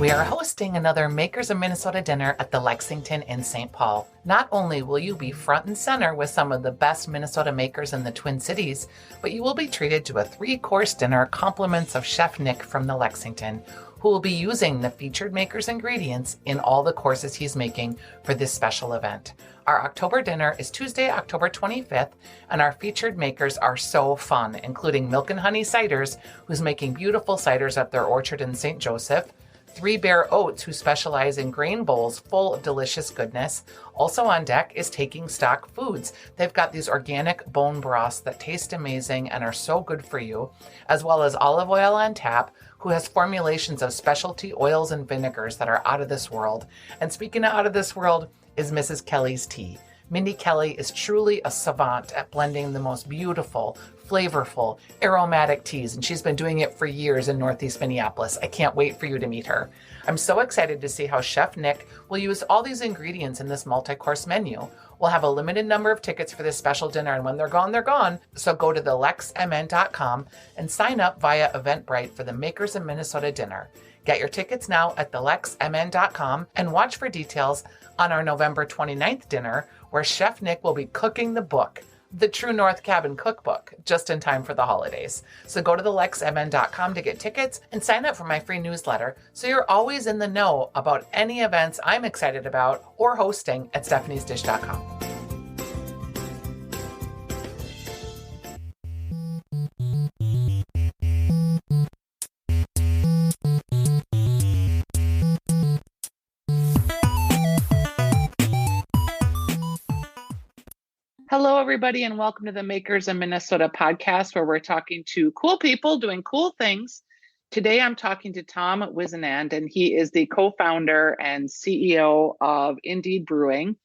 We are hosting another Makers of Minnesota dinner at the Lexington in St. Paul. Not only will you be front and center with some of the best Minnesota makers in the Twin Cities, but you will be treated to a 3-course dinner compliments of Chef Nick from the Lexington, who will be using the featured maker's ingredients in all the courses he's making for this special event. Our October dinner is Tuesday, October 25th, and our featured makers are so fun, including Milk and Honey Ciders, who's making beautiful ciders at their orchard in St. Joseph, Three Bear Oats, who specialize in grain bowls full of delicious goodness. Also on deck is Taking Stock Foods. They've got these organic bone broths that taste amazing and are so good for you, as well as Olive Oil on Tap, who has formulations of specialty oils and vinegars that are out of this world. And speaking of out of this world is Mrs. Kelly's Tea. Mindy Kelly is truly a savant at blending the most beautiful, flavorful, aromatic teas, and she's been doing it for years in Northeast Minneapolis. I can't wait for you to meet her. I'm so excited to see how Chef Nick will use all these ingredients in this multi-course menu. We'll have a limited number of tickets for this special dinner, and when they're gone, they're gone. So go to thelexmn.com and sign up via Eventbrite for the Makers of Minnesota dinner. Get your tickets now at thelexmn.com and watch for details on our November 29th dinner, where Chef Nick will be cooking the book, The True North Cabin Cookbook, just in time for the holidays. So go to thelexmn.com to get tickets and sign up for my free newsletter so you're always in the know about any events I'm excited about or hosting at stephaniesdish.com. Hello, everybody, and welcome to the Makers of Minnesota podcast, where we're talking to cool people doing cool things. Today, I'm talking to Tom Whisenand, and he is the co-founder and CEO of Indeed Brewing.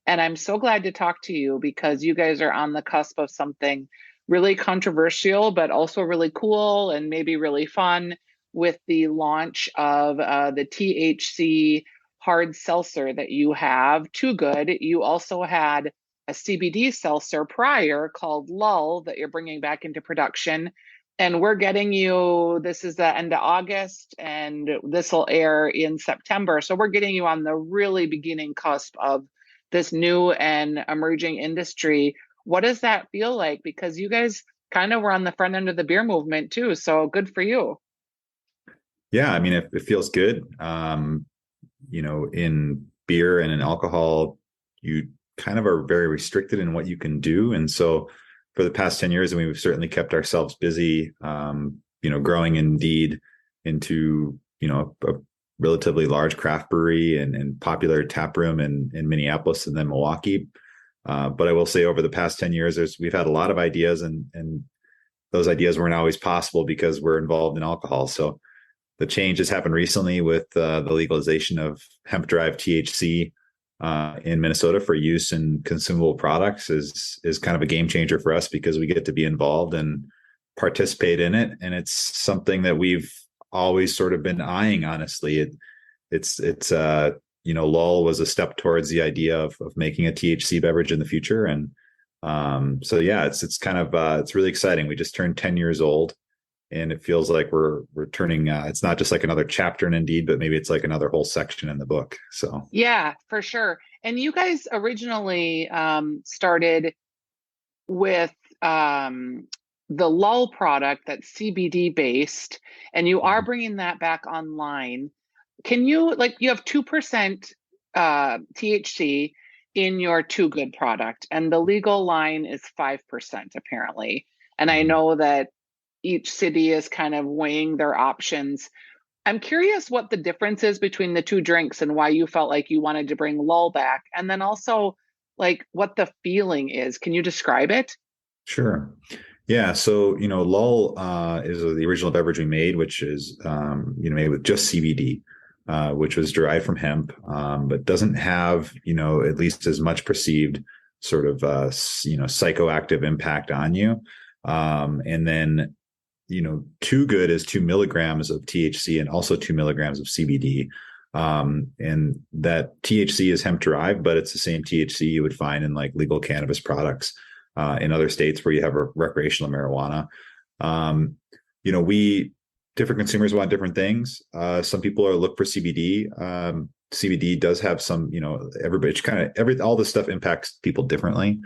And I'm so glad to talk to you because you guys are on the cusp of something really controversial, but also really cool and maybe really fun with the launch of the THC hard seltzer that you have, Too Good. You also had a CBD seltzer prior called Lull that you're bringing back into production. And we're getting you, this is the end of August, and this will air in September. So we're getting you on the really beginning cusp of this new and emerging industry. What does that feel like? Because you guys kind of were on the front end of the beer movement too. So good for you. Yeah, I mean, it feels good. In beer and in alcohol, you kind of are very restricted in what you can do. And so for the past 10 years, and we've certainly kept ourselves busy, growing Indeed into, a relatively large craft brewery and popular tap room in Minneapolis and then Milwaukee. But I will say over the past 10 years, we've had a lot of ideas and those ideas weren't always possible because we're involved in alcohol. So the change has happened recently with the legalization of hemp-derived THC in Minnesota for use in consumable products is kind of a game changer for us because we get to be involved and participate in it. And it's something that we've always sort of been eyeing, honestly. Lull was a step towards the idea of making a THC beverage in the future. And it's kind of, it's really exciting. We just turned 10 years old. And it feels like we're turning, it's not just like another chapter in Indeed, but maybe it's like another whole section in the book. So, yeah, for sure. And you guys originally started with the Lull product that's CBD based, and you are bringing that back online. Can you, you have 2% THC in your Too Good product, and the legal line is 5% apparently. And I know that each city is kind of weighing their options. I'm curious what the difference is between the two drinks and why you felt like you wanted to bring Lull back. And then also what the feeling is. Can you describe it? Sure. Yeah. So, Lull is the original beverage we made, which is, made with just CBD, which was derived from hemp, but doesn't have, at least as much perceived sort of, psychoactive impact on you. And then, Too Good is 2 milligrams of THC and also 2 milligrams of CBD. And that THC is hemp derived, but it's the same THC you would find in legal cannabis products in other states where you have recreational marijuana. We different consumers want different things. Some people are look for CBD. CBD does have some, everybody, it's kind of all this stuff impacts people differently.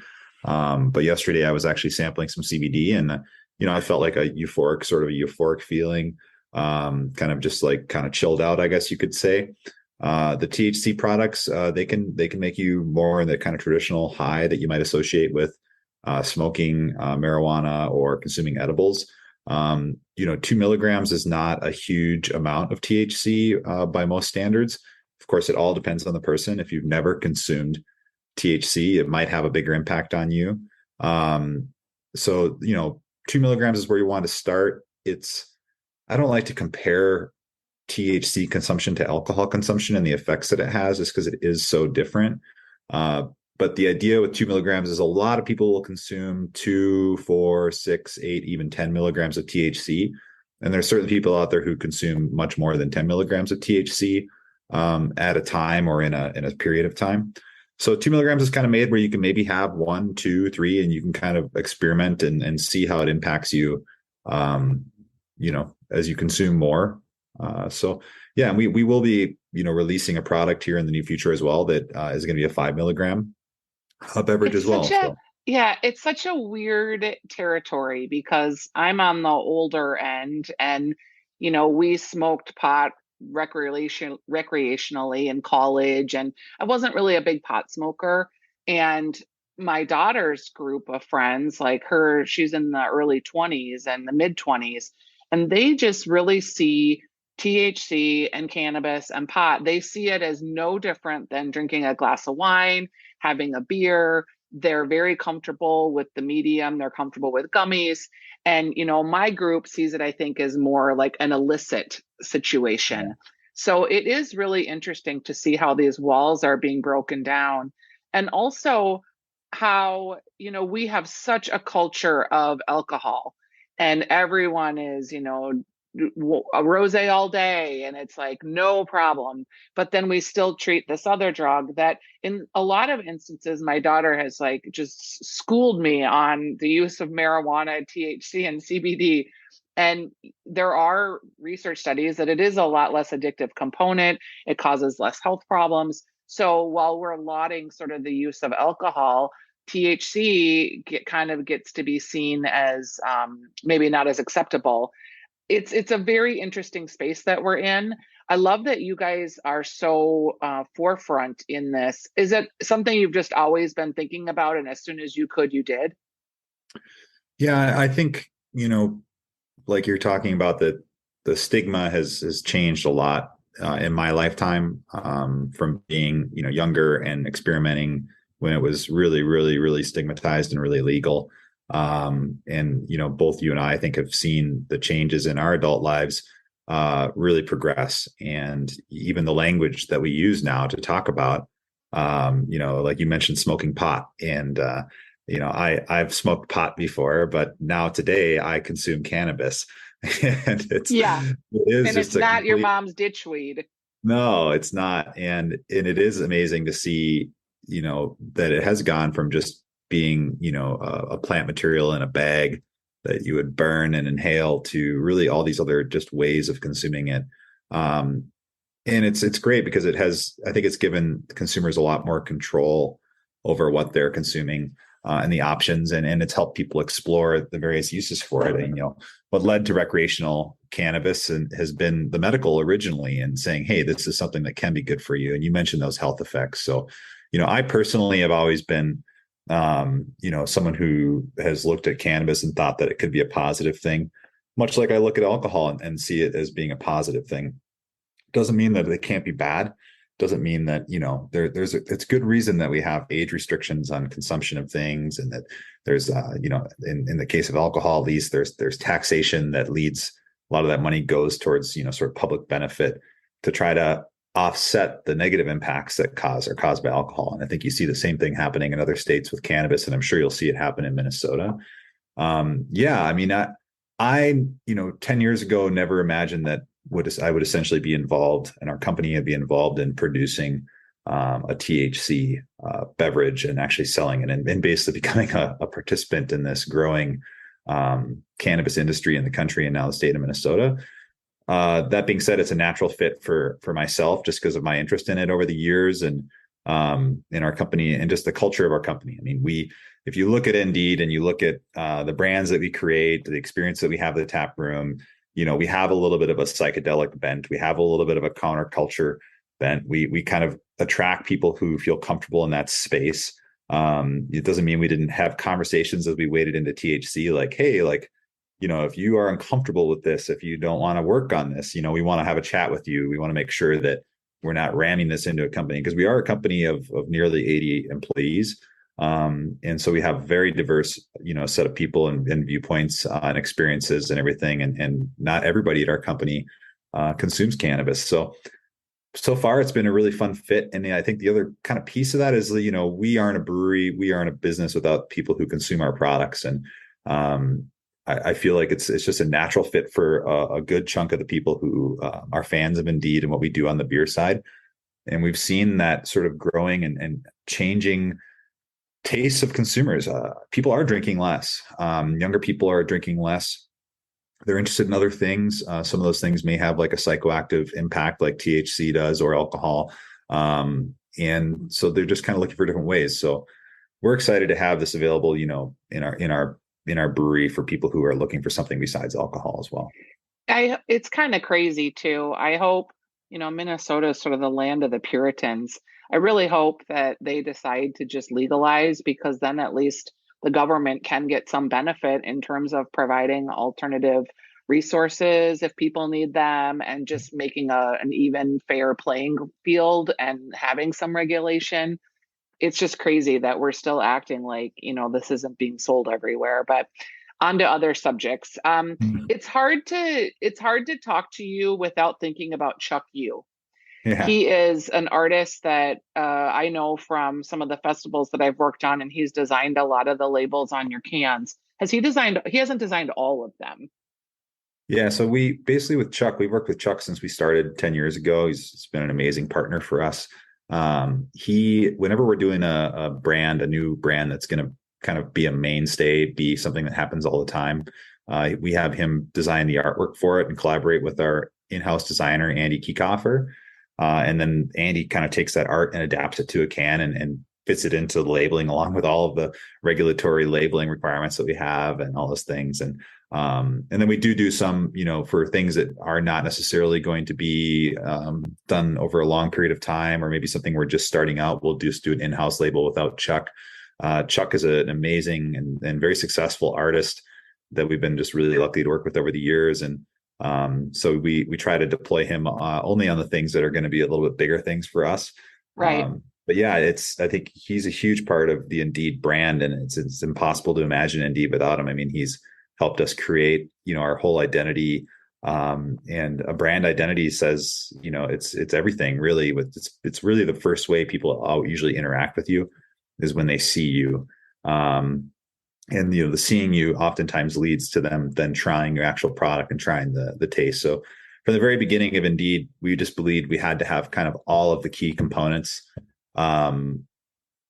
But yesterday I was actually sampling some CBD, and I felt like a euphoric feeling, kind of chilled out, I guess you could say. The THC products, they can make you more in the kind of traditional high that you might associate with smoking marijuana or consuming edibles. 2 milligrams is not a huge amount of THC by most standards. Of course, it all depends on the person. If you've never consumed THC, it might have a bigger impact on you. So 2 milligrams is where you want to start. I don't like to compare THC consumption to alcohol consumption and the effects that it has, just because it is so different. But the idea with 2 milligrams is a lot of people will consume 2, 4, 6, 8, even 10 milligrams of THC. And there's certain people out there who consume much more than 10 milligrams of THC at a time or in a period of time. So 2 milligrams is kind of made where you can maybe have 1, 2, 3, and you can kind of experiment and see how it impacts you, as you consume more. So yeah, and we will be, releasing a product here in the near future as well that is going to be a 5 milligram beverage It's as well. such a Yeah, it's such a weird territory because I'm on the older end and we smoked pot recreationally in college, and I wasn't really a big pot smoker. And my daughter's group of friends, like her, she's in the early 20s and the mid 20s, and they just really see THC and cannabis and pot. They see it as no different than drinking a glass of wine, having a beer. They're very comfortable with the medium. They're comfortable with gummies. And, my group sees it, I think, as more like an illicit situation. Yeah. So it is really interesting to see how these walls are being broken down. And also how, we have such a culture of alcohol, and everyone is, a rosé all day and it's like no problem. But then we still treat this other drug that in a lot of instances my daughter has like just schooled me on the use of marijuana, THC and CBD. And there are research studies that it is a lot less addictive component. It causes less health problems. So while we're lauding sort of the use of alcohol, THC kind of gets to be seen as maybe not as acceptable. It's a very interesting space that we're in. I love that you guys are so forefront in this. Is it something you've just always been thinking about, and as soon as you could, you did? Yeah, I think, like you're talking about, that the stigma has changed a lot in my lifetime, from being, younger and experimenting when it was really, really, really stigmatized and really legal. And both you and I think have seen the changes in our adult lives really progress, and even the language that we use now to talk about, like you mentioned, smoking pot, and I've smoked pot before, but now today I consume cannabis, and it is and just it's not your mom's ditchweed. No, it's not, and it is amazing to see, that it has gone from just being, a plant material in a bag that you would burn and inhale to really all these other just ways of consuming it. And it's great because I think it's given consumers a lot more control over what they're consuming, and the options, and it's helped people explore the various uses for it. And, what led to recreational cannabis has been the medical originally, and saying, hey, this is something that can be good for you. And you mentioned those health effects. So, I personally have always been someone who has looked at cannabis and thought that it could be a positive thing, much like I look at alcohol and see it as being a positive thing. Doesn't mean that it can't be bad. Doesn't mean that, it's good reason that we have age restrictions on consumption of things, and that there's, in the case of alcohol, at least there's taxation that leads, a lot of that money goes towards, sort of public benefit to try to offset the negative impacts that are caused by alcohol. And I think you see the same thing happening in other states with cannabis, and I'm sure you'll see it happen in Minnesota. Yeah, I mean, I 10 years ago never imagined that I would essentially be involved, and our company would be involved in producing a THC beverage and actually selling it, and basically becoming a participant in this growing cannabis industry in the country and now the state of Minnesota. That being said, it's a natural fit for myself just because of my interest in it over the years, and in our company and just the culture of our company. I mean, if you look at Indeed and you look at the brands that we create, the experience that we have at the tap room, we have a little bit of a psychedelic bent. We have a little bit of a counterculture bent. We kind of attract people who feel comfortable in that space. It doesn't mean we didn't have conversations as we waded into THC, like, hey, like, if you are uncomfortable with this, if you don't want to work on this, we want to have a chat with you. We want to make sure that we're not ramming this into a company, because we are a company of nearly 80 employees. And so we have very diverse, set of people and viewpoints and experiences and everything. And not everybody at our company consumes cannabis. So far, it's been a really fun fit. And I think the other kind of piece of that is, we aren't a brewery, we aren't a business without people who consume our products. And I feel like it's just a natural fit for a good chunk of the people who are fans of Indeed and what we do on the beer side. And we've seen that sort of growing and changing tastes of consumers. People are drinking less. Younger people are drinking less. They're interested in other things. Some of those things may have like a psychoactive impact like THC does, or alcohol. And so they're just kind of looking for different ways. So we're excited to have this available, in our brewery for people who are looking for something besides alcohol as well. It's kind of crazy too. I hope, Minnesota is sort of the land of the Puritans. I really hope that they decide to just legalize, because then at least the government can get some benefit in terms of providing alternative resources if people need them, and just making an even fair playing field and having some regulation. It's just crazy that we're still acting like, this isn't being sold everywhere. But on to other subjects. It's hard to talk to you without thinking about Chuck Yu. Yeah. He is an artist that I know from some of the festivals that I've worked on, and he's designed a lot of the labels on your cans. He hasn't designed all of them. Yeah. So we basically, with Chuck, we've worked with Chuck since we started 10 years ago. He's been an amazing partner for us. Whenever we're doing a new brand that's going to kind of be a mainstay, be something that happens all the time, we have him design the artwork for it and collaborate with our in-house designer, Andy Kiekhofer. And then Andy kind of takes that art and adapts it to a can and fits it into the labeling, along with all of the regulatory labeling requirements that we have and all those things. And then we do some, for things that are not necessarily going to be done over a long period of time, or maybe something we're just starting out, we'll just do an in-house label without Chuck. Chuck is an amazing and very successful artist that we've been just really lucky to work with over the years. And so we try to deploy him only on the things that are going to be a little bit bigger things for us. Right. But yeah, I think he's a huge part of the Indeed brand, and it's impossible to imagine Indeed without him. I mean, he's helped us create, our whole identity, and a brand identity says, it's everything really. It's really the first way people usually interact with you is when they see you. And the seeing you oftentimes leads to them then trying your actual product and trying the taste. So from the very beginning of Indeed, we just believed we had to have kind of all of the key components done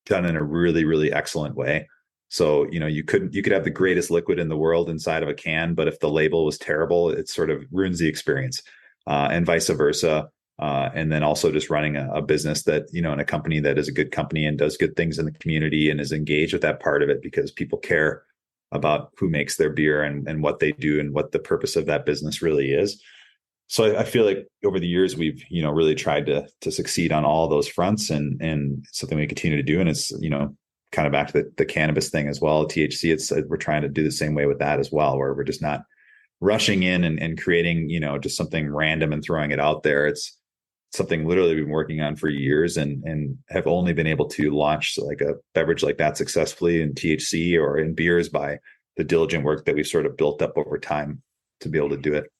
in a really, really excellent way. So, you could have the greatest liquid in the world inside of a can, but if the label was terrible, it sort of ruins the experience, and vice versa. And then also just running a business that, in a company that is a good company and does good things in the community and is engaged with that part of it, because people care about who makes their beer and what they do and what the purpose of that business really is. So I feel like over the years, we've, really tried to succeed on all those fronts, and something we continue to do. And it's, kind of back to the cannabis thing as well. THC, we're trying to do the same way with that as well, where we're just not rushing in and creating, just something random and throwing it out there. It's something literally we've been working on for years and have only been able to launch like a beverage like that successfully in THC or in beers by the diligent work that we've sort of built up over time to be able to do it.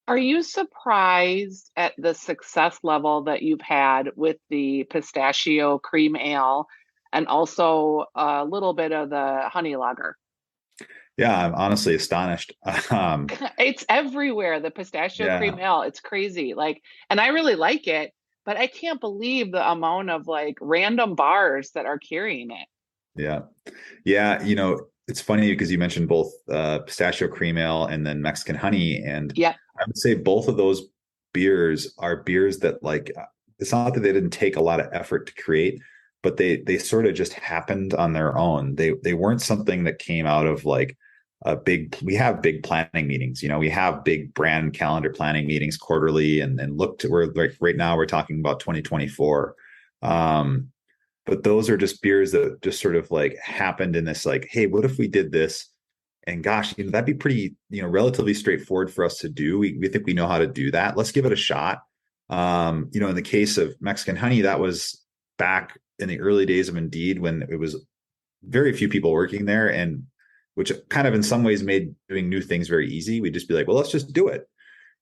Are you surprised at the success level that you've had with the pistachio cream ale and also a little bit of the honey lager? Yeah, I'm honestly astonished. It's everywhere, the pistachio cream ale. It's crazy. And I really like it, but I can't believe the amount of random bars that are carrying it. Yeah. Yeah. It's funny because you mentioned both pistachio cream ale and then Mexican honey. And yeah, I would say both of those beers are beers that like it's not that they didn't take a lot of effort to create, but they sort of just happened on their own. They weren't something that came out of like a big we have big planning meetings, we have big brand calendar planning meetings quarterly and look to we're like right now we're talking about 2024. But those are just beers that just sort of like happened in this like, hey, what if we did this? And gosh, that'd be pretty, relatively straightforward for us to do. We think we know how to do that. Let's give it a shot. In the case of Mexican Honey, that was back in the early days of Indeed when it was very few people working there, and which kind of in some ways made doing new things very easy. We'd just be like, well, let's just do it.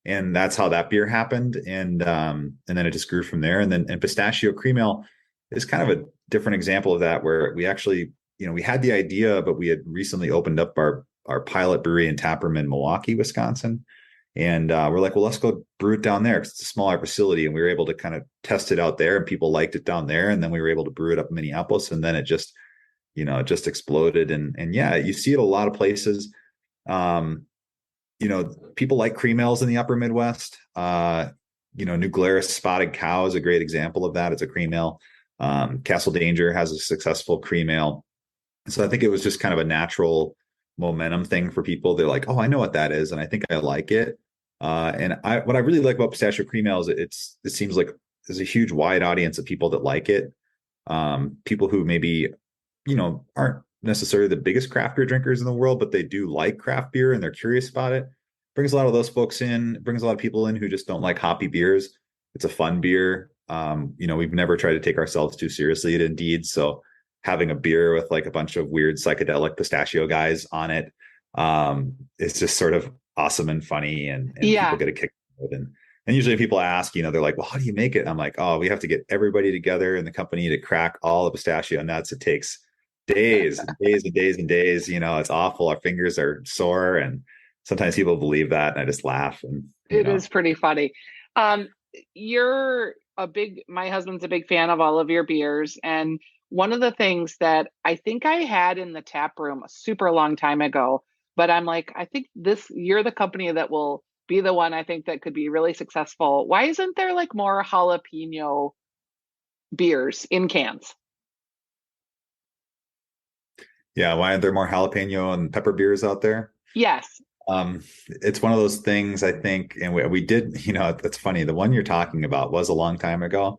And that's how that beer happened. And then it just grew from there. And Pistachio Cream Ale is kind of a different example of that, where we actually, we had the idea, but we had recently opened up our pilot brewery and taproom in Milwaukee, Wisconsin. And we're like, well, let's go brew it down there because it's a smaller facility. And we were able to kind of test it out there and people liked it down there. And then we were able to brew it up in Minneapolis. And then it just, it just exploded. And yeah, you see it a lot of places. People like cream ales in the upper Midwest. New Glarus Spotted Cow is a great example of that. It's a cream ale. Castle Danger has a successful cream ale. So I think it was just kind of a natural momentum thing for people. They're like, oh, I know what that is. And I think I like it. What I really like about pistachio cream ale is it seems like there's a huge wide audience of people that like it. People who maybe, aren't necessarily the biggest craft beer drinkers in the world, but they do like craft beer and they're curious about it. Brings a lot of those folks in, brings a lot of people in who just don't like hoppy beers. It's a fun beer. We've never tried to take ourselves too seriously at Indeed. So having a beer with like a bunch of weird psychedelic pistachio guys on it, it's just sort of awesome and funny and people get a kick out of it. And usually people ask, they're like, well, how do you make it? And I'm like, oh, we have to get everybody together in the company to crack all the pistachio nuts. It takes days and days and days and days. It's awful. Our fingers are sore. And sometimes people believe that. And I just laugh. And it is pretty funny. My husband's a big fan of all of your beers. And one of the things that I think I had in the tap room a super long time ago, but I'm like, I think you're the company that will be the one I think that could be really successful. Why isn't there like more jalapeno beers in cans? Yeah, why aren't there more jalapeno and pepper beers out there? Yes. It's one of those things I think, and we did, it's funny. The one you're talking about was a long time ago.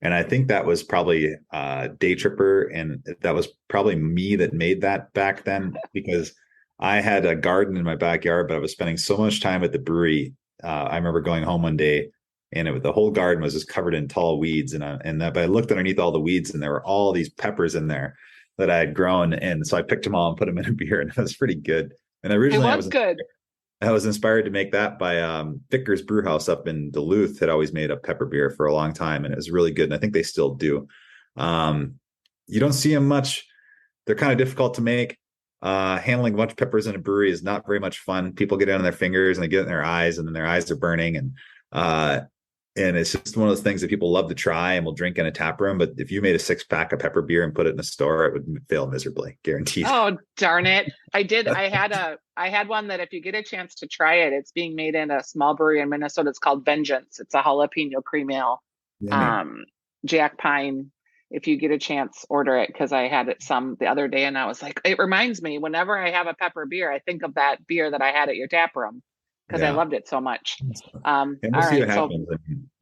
And I think that was probably Day Tripper. And that was probably me that made that back then, because I had a garden in my backyard, but I was spending so much time at the brewery. I remember going home one day and the whole garden was just covered in tall weeds. But I looked underneath all the weeds and there were all these peppers in there that I had grown. And so I picked them all and put them in a beer, and it was pretty good. And originally I was inspired to make that by Vickers Brewhouse up in Duluth. Had always made a pepper beer for a long time, and it was really good. And I think they still do. You don't see them much. They're kind of difficult to make. Handling a bunch of peppers in a brewery is not very much fun. People get it on their fingers and they get it in their eyes, and then their eyes are burning. And it's just one of those things that people love to try and will drink in a tap room. But if you made a 6-pack of pepper beer and put it in a store, it would fail miserably, guaranteed. Oh, darn it. I did. I had one that if you get a chance to try it, it's being made in a small brewery in Minnesota. It's called Vengeance. It's a jalapeno cream ale. Jack Pine. If you get a chance, order it, because I had it some the other day and I was like, it reminds me, whenever I have a pepper beer, I think of that beer that I had at your tap room, because I loved it so much. And we'll see what happens.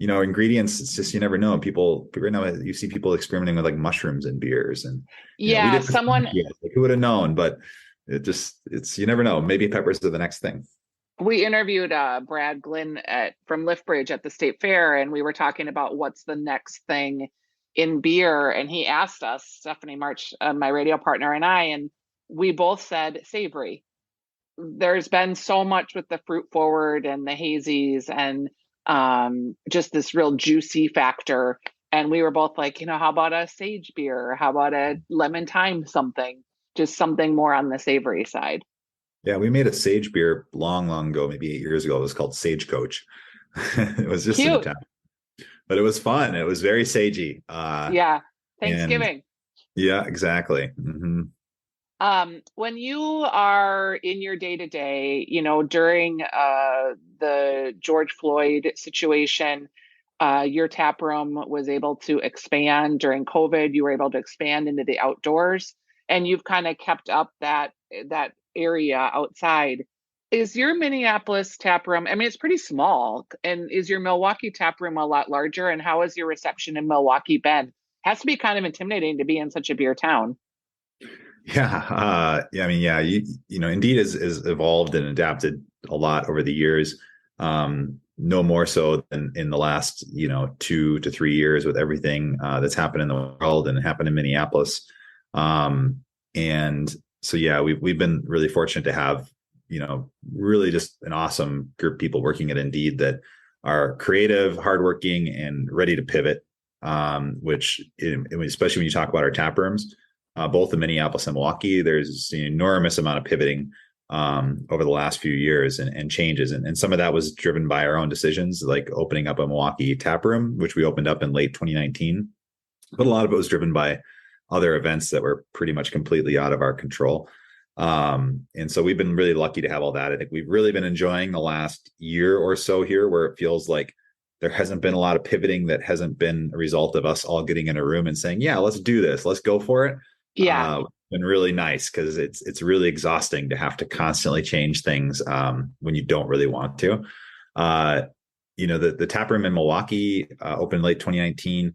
Ingredients, it's just, you never know. People right now, you see people experimenting with like mushrooms in beers, and who would have known? But you never know. Maybe peppers are the next thing. We interviewed Brad Glynn from Liftbridge at the State Fair, and we were talking about what's the next thing in beer. And he asked us, Stephanie March, my radio partner, and we both said savory. There's been so much with the fruit forward and the hazies and just this real juicy factor. And we were both like, how about a sage beer? How about a lemon thyme something? Just something more on the savory side. Yeah, we made a sage beer long, long ago, maybe 8 years ago. It was called Sagecoach. It was just in town. But it was fun. It was very sagey. Thanksgiving. Yeah, exactly. Mm-hmm. When you are in your day-to-day, during the George Floyd situation, your tap room was able to expand during COVID. You were able to expand into the outdoors, and you've kind of kept up that area outside. Is your Minneapolis tap room, I mean, it's pretty small, and is your Milwaukee tap room a lot larger? And how has your reception in Milwaukee been? Has to be kind of intimidating to be in such a beer town. Yeah. I mean, yeah, you know, Indeed has evolved and adapted a lot over the years. No more so than in the last, 2 to 3 years with everything that's happened in the world and happened in Minneapolis. And so, yeah, we've been really fortunate to have, really just an awesome group of people working at Indeed that are creative, hardworking, and ready to pivot. Which, especially when you talk about our tap rooms, both in Minneapolis and Milwaukee, there's an enormous amount of pivoting over the last few years and changes. And some of that was driven by our own decisions, like opening up a Milwaukee tap room, which we opened up in late 2019. But a lot of it was driven by other events that were pretty much completely out of our control. And so we've been really lucky to have all that. I think we've really been enjoying the last year or so here, where it feels like there hasn't been a lot of pivoting that hasn't been a result of us all getting in a room and saying, yeah, let's do this. Let's go for it. Yeah. Been really nice, because it's really exhausting to have to constantly change things when you don't really want to. The tap room in Milwaukee opened late 2019.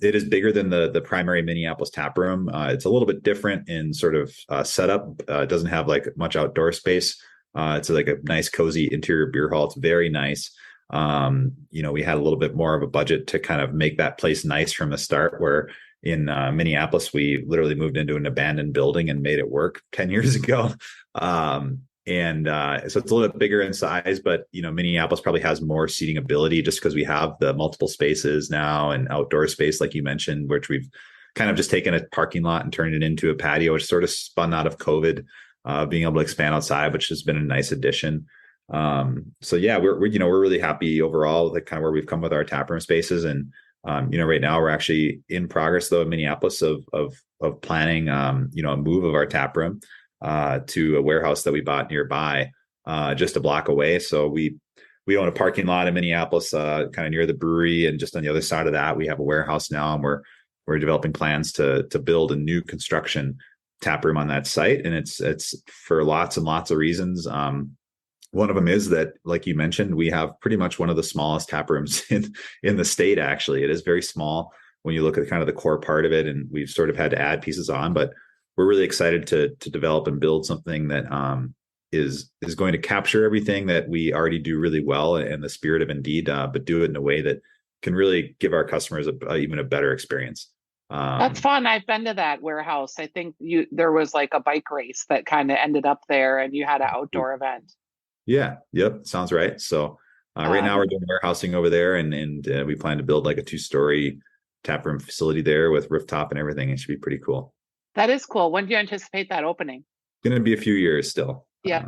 It is bigger than the primary Minneapolis tap room. It's a little bit different in sort of setup. It doesn't have like much outdoor space. It's like a nice, cozy interior beer hall. It's very nice. We had a little bit more of a budget to kind of make that place nice from the start, where in Minneapolis, we literally moved into an abandoned building and made it work 10 years ago. So it's a little bit bigger in size, but, Minneapolis probably has more seating ability just because we have the multiple spaces now and outdoor space, like you mentioned, which we've kind of just taken a parking lot and turned it into a patio, which sort of spun out of COVID, being able to expand outside, which has been a nice addition. So yeah, we're really happy overall, like kind of where we've come with our taproom spaces. And right now we're actually in progress though in Minneapolis of planning a move of our taproom to a warehouse that we bought nearby, just a block away. So we own a parking lot in Minneapolis, kind of near the brewery, and just on the other side of that we have a warehouse now, and we're developing plans to build a new construction taproom on that site. And it's for lots and lots of reasons. One of them is that, like you mentioned, we have pretty much one of the smallest tap rooms in the state. Actually, it is very small when you look at kind of the core part of it, and we've sort of had to add pieces on. But we're really excited to develop and build something that is going to capture everything that we already do really well in the spirit of Indeed, but do it in a way that can really give our customers even a better experience. That's fun. I've been to that warehouse. I think there was like a bike race that kind of ended up there, and you had an outdoor event. Yeah. Yep. Sounds right. So right now we're doing warehousing over there, and we plan to build like a 2-story taproom facility there with rooftop and everything. It should be pretty cool. That is cool. When do you anticipate that opening? Going to be a few years still. Yeah.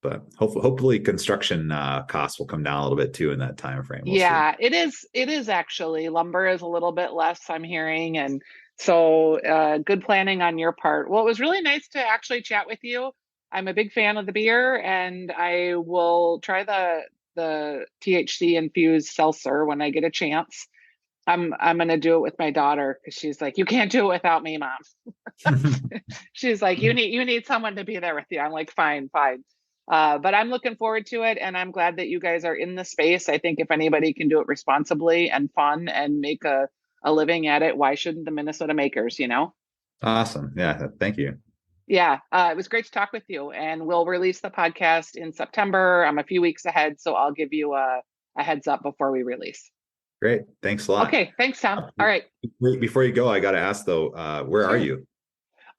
But hopefully construction costs will come down a little bit too in that time frame. We'll see. It is actually. Lumber is a little bit less, I'm hearing. And so good planning on your part. Well, it was really nice to actually chat with you. I'm a big fan of the beer, and I will try the THC infused seltzer when I get a chance. I'm going to do it with my daughter, because she's like, you can't do it without me, Mom. She's like, you need someone to be there with you. I'm like, fine. But I'm looking forward to it, and I'm glad that you guys are in the space. I think if anybody can do it responsibly and fun and make a living at it, why shouldn't the Minnesota makers, Awesome. Yeah. Thank you. Yeah, it was great to talk with you, and we'll release the podcast in September. I'm a few weeks ahead, so I'll give you a heads up before we release. Great. Thanks a lot. Okay. Thanks, Tom. All right. Before you go, I got to ask though, where are you?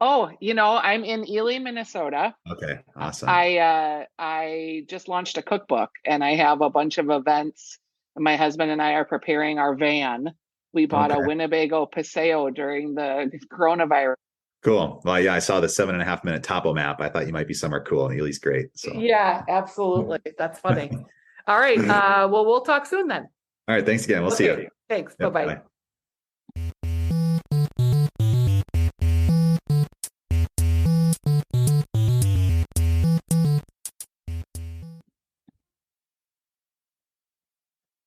Oh, I'm in Ely, Minnesota. Okay. Awesome. I just launched a cookbook, and I have a bunch of events. My husband and I are preparing our van. We bought a Winnebago Paseo during the coronavirus. Cool. Well, yeah, I saw the 7.5 minute topo map. I thought you might be somewhere cool, and Ely's great. So yeah, absolutely. That's funny. All right. Well, we'll talk soon then. All right. Thanks again. We'll see you. Thanks. Yep, bye-bye. Bye.